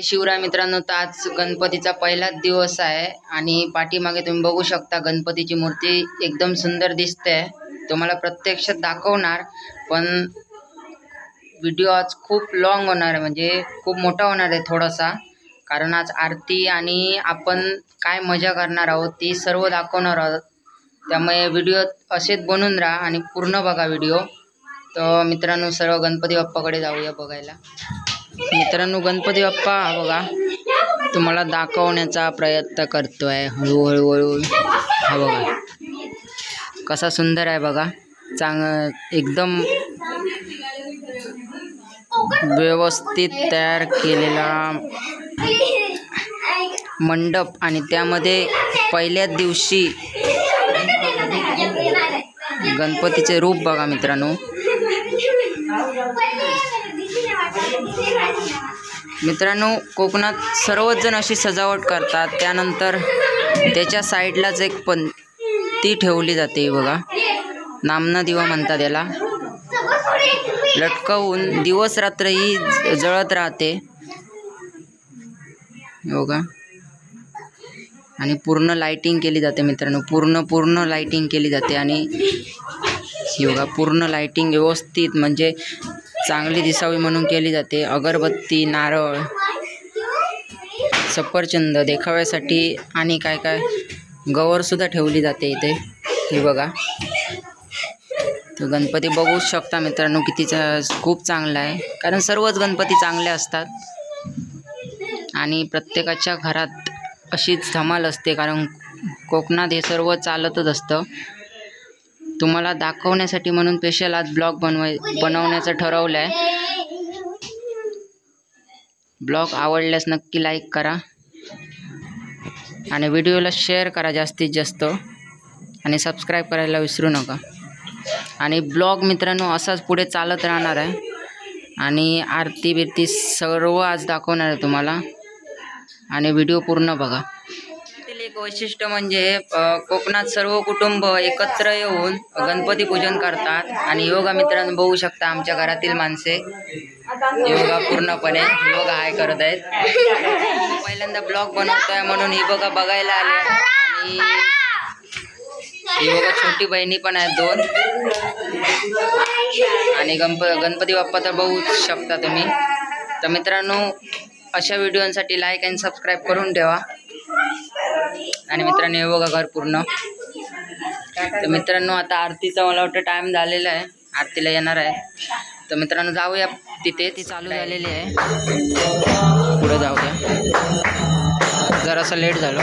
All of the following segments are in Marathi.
शिवराय मित्रांनो, तर आज गणपतीचा पहिलाच दिवस आहे आणि पाठीमागे तुम्ही बघू शकता गणपतीची मूर्ती एकदम सुंदर दिसते. तुम्हाला प्रत्यक्षात दाखवणार, पण व्हिडिओ आज खूप लॉंग होणार आहे, म्हणजे खूप मोठा होणार आहे थोडासा, कारण आज आरती आणि आपण काय मजा करणार आहोत ती सर्व दाखवणार आहोत. त्यामुळे व्हिडिओ असेच बनवून राहा आणि पूर्ण बघा व्हिडिओ. तर मित्रांनो, सर्व गणपती बाप्पाकडे जाऊया बघायला. मित्रांनो, गणपती बाप्पा बघा तुम्हाला दाखवण्याचा प्रयत्न करतोय हळूहळू. हा बघा कसा सुंदर आहे बघा, एकदम व्यवस्थित तयार केलेला मंडप आणि त्यामध्ये पहिल्याच दिवशी गणपतीचे रूप बघा मित्रांनो. कोकणात सर्वच जण अशी सजावट करतात. त्यानंतर त्याच्या साईडलाच एक पंती ठेवली जाते बघा, नामना दिवा म्हणतात याला, लटकवून दिवस रात्र ही जळत राहते बघा. आणि पूर्ण लाइटिंग केली जाते मित्रांनो, पूर्ण लाइटिंग केली जाते. आणि बघा पूर्ण लाइटिंग व्यवस्थित म्हणजे चांगली दिसावी म्हणून केली जाते. अगरबत्ती, नारळ, सफरचंद देखाव्यासाठी आणि काय काय गवर सुद्धा ठेवली जाते इथे. हे बघा, तर गणपती बघू शकता मित्रांनो कितीचा खूप चांगला आहे, कारण सर्वच गणपती चांगले असतात आणि प्रत्येकाच्या घरात अशीच धमाल असते, कारण कोकणात हे सर्व चालतच असतं. तुम्हाला दाखवण्यासाठी म्हणून स्पेशल आज ब्लॉग बनवण्याचं ठरवलं आहे. ब्लॉग आवडल्यास नक्की लाईक करा आणि व्हिडिओला शेअर करा जास्तीत जास्त, आणि सबस्क्राईब करायला विसरू नका. आणि ब्लॉग मित्रांनो असाच पुढे चालत राहणार आहे आणि आरती बिरती सर्व आज दाखवणार आहे तुम्हाला, आणि व्हिडिओ पूर्ण बघा. एक वैशिष्ट्य म्हणजे कोकणात सर्व कुटुंब एकत्र येऊन गणपती पूजन करतात. आणि योगा मित्रांनो बघू शकता आमच्या घरातील माणसे योगा पूर्णपणे योगा हाय करत आहेत. पहिल्यांदा ब्लॉग बनवतोय म्हणून ही बघा बघायला आले. आणि ही बघा छोटी बहिणी पण आहेत 2. आणि गणपती बाप्पा तर बघू शकता तुम्ही. तर मित्रांनो, अशा व्हिडिओसाठी लाईक आणि सबस्क्राईब करून ठेवा. आणि मित्रांनो हे बघा घर पूर्ण. तर मित्रांनो आता आरतीचा मला वाटतं टाइम झालेला आहे, आरतीला येणार आहे. तर मित्रांनो जाऊया तिथे, ती चालू झालेली आहे, पुढे जाऊया. जरासं लेट झालं.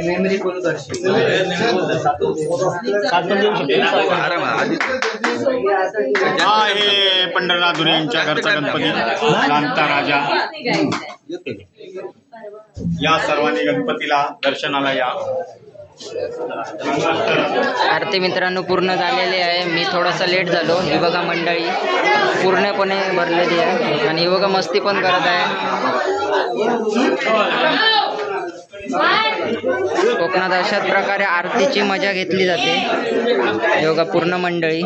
मेमरी फुल करशील हे पंढरनाथ धुरे यांच्या घरचा गणपती शांता राजा. या सर्वांनी गणपतीला दर्शनाला या. आरती मित्रांनो पूर्ण झालेली आहे. मी थोडासा लेट झालो. ही बघा मंडळी पूर्णपणे भरलेली आहे आणि ही बघा मस्ती पण करत आहे. कोकणात अशाच प्रकारे आरतीची मजा घेतली जाते. ही बघा पूर्ण मंडळी.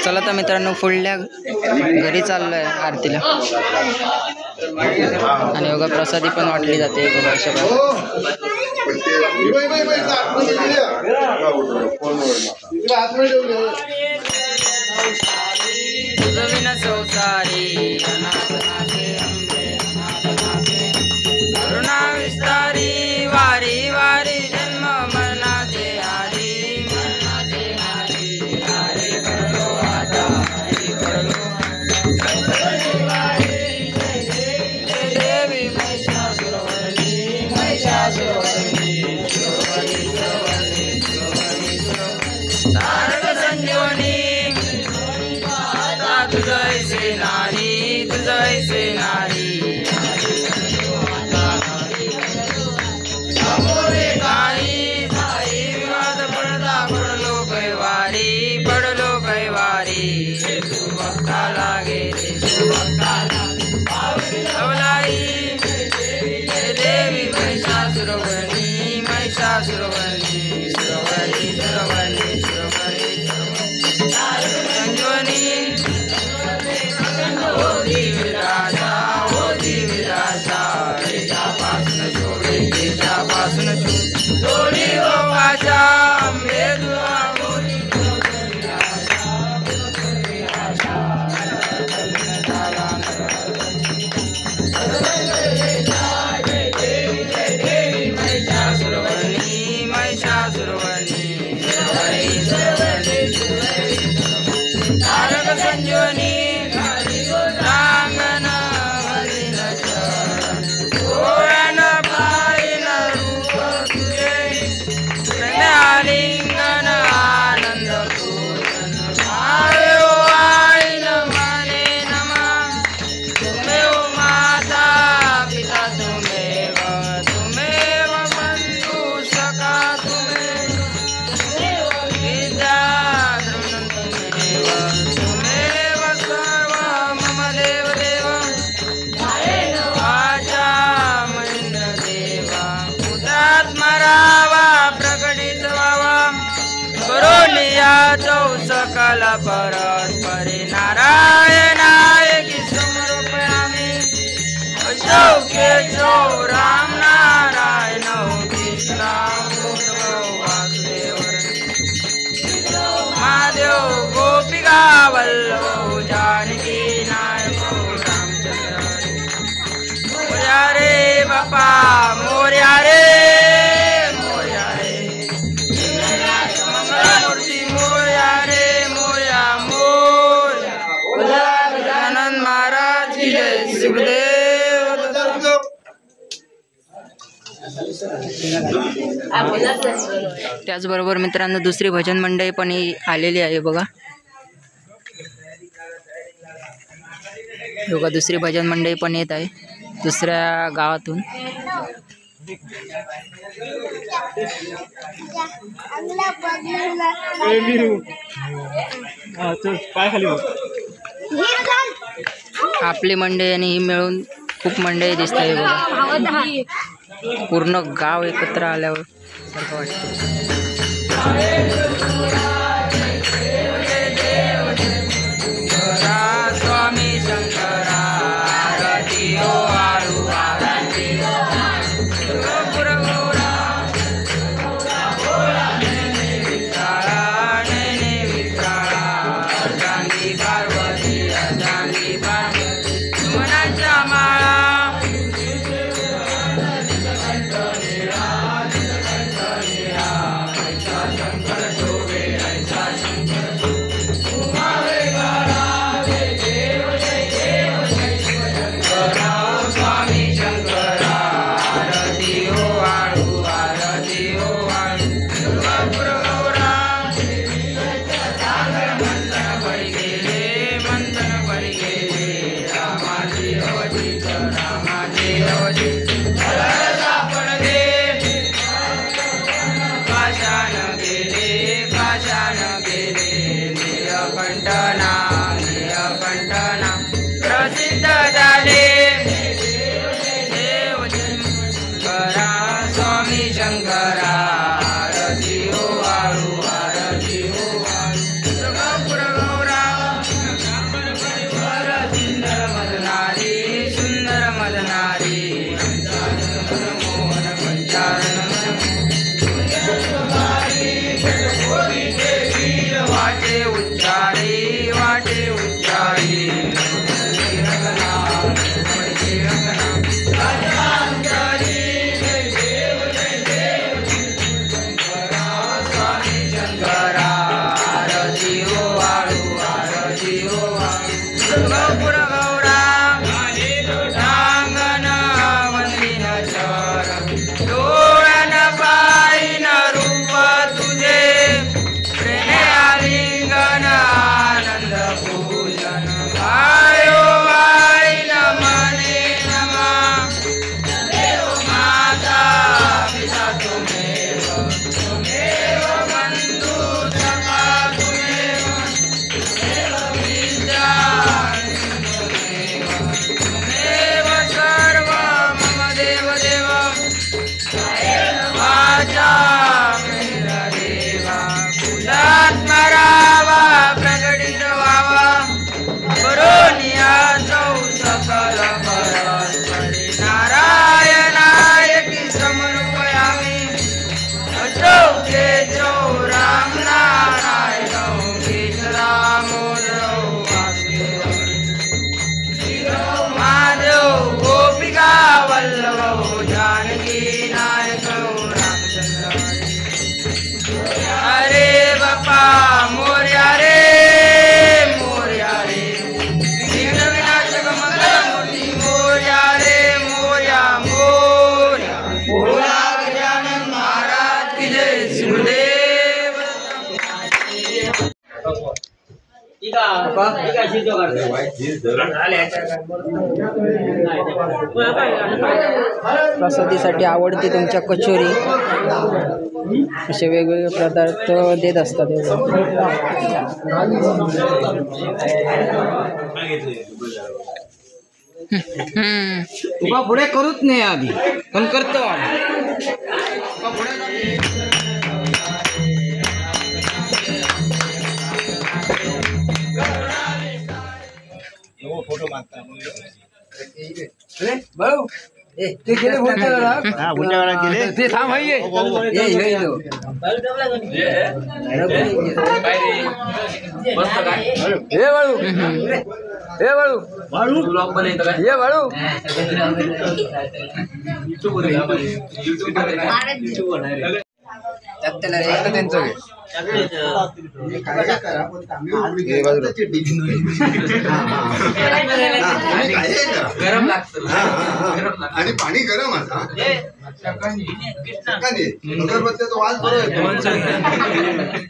चला तर मित्रांनो पुढल्या घरी चाललोय आरतीला आणि बघा प्रसादी पण वाटली जाते. बघा अशा करुणा विस्तारी वारी वारी जन्म मरणाचे हारी मरणाचे हारी हारी पडलो आता हारी पडलो जय देवी महिषासुरवर्णी महिषासुरवर्णी सुरवणी सुरवणी सुरवणी तारक संजीवनी तुझं ऐसे नारी तुझं ऐसे नारी पडलो कैवारी तू भक्ता लागे अवलाई देवी महिषासुरवर्णी महिषासुरवर्णी सुरवणी सुरवणी सुरवणी संजीवनी हो दिविराजा हो दिविराजा देशापासून सोडे देशापासून सोडी हो वाचा अंबे दुआ तारक संजीवनी रांगण ओळण पाहिन रूप तुझे प्रेमालिंगन आनंद पूजन आयो आईन माने नमा तुमेव माता पिता तुमेव तुमेव बंधू सखा तुमेव विद्या तुमेव सर्व मम देव देव वाचा महेंद्र देवा पुत्रात मरावा प्रकटित व्हावा करोलिया चौ सकल परस्परे नारायणाय की समर्पयामि चौके चौ राम नारायण कृष्ण वासुदेव महादेव गोपिका वल्लभ जानकी नायक रामचंद्र मोर्या रे बापा मोर्या रे मोर्या रे मंगलमूर्ती मोर्या रे मोर्या मोर्या आनंद महाराज की जय सुखदेव दत्त. त्याचबरोबर मित्रांनो दुसरी भजन मंडळी पण आलेली आहे बघा. बघा दुसरी भजन मंडळी पण येत आहे दुसऱ्या गावातून. आपली मंडळी आणि ही मिळून खूप मंडळी दिसत आहे बघा. पूर्ण गाव एकत्र आल्यावर सारखं वाटतं. स्वामी शंकरा आरती ओ आळू आरती अर्धांगी पार्वती अर्धांगी पार्वती मनाच्या माळा शंकर शोभे ऐसा शंकर शोभे प्रसादीसाठी आवडती तुमच्या कचोरी असे वेगवेगळे पदार्थ देत असतात. तुका पुढे करूच नाही आधी पण करतो भाऊ ते गेले ते थांब गरम लागतं आणि पाणी गरम आता अगरबत्त्याचा वास बरोबर